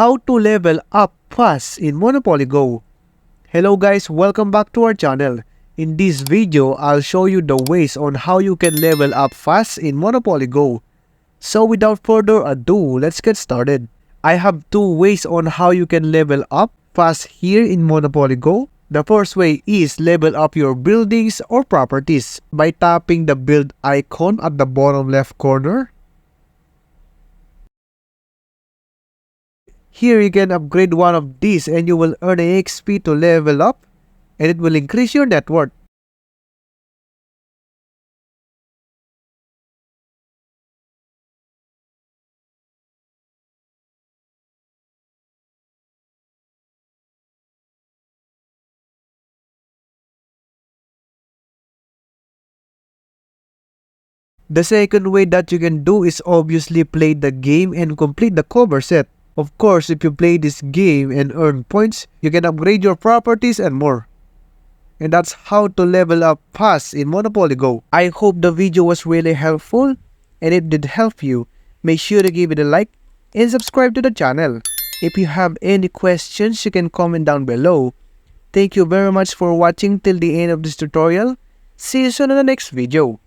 How to level up fast in Monopoly Go. Hello guys, welcome back to our channel. In this video, I'll show you the ways on how you can level up fast in Monopoly Go. So without further ado, let's get started. I have two ways on how you can level up fast here in Monopoly Go. The first way is level up your buildings or properties by tapping the build icon at the bottom left corner. Here you can upgrade one of these and you will earn XP to level up and it will increase your net worth. The second way that you can do is obviously play the game and complete the cover set. Of course, if you play this game and earn points, you can upgrade your properties and more. And that's how to level up fast in Monopoly Go. I hope the video was really helpful, and if it did help you, make sure to give it a like and subscribe to the channel. If you have any questions, you can comment down below. Thank you very much for watching till the end of this tutorial. See you soon in the next video.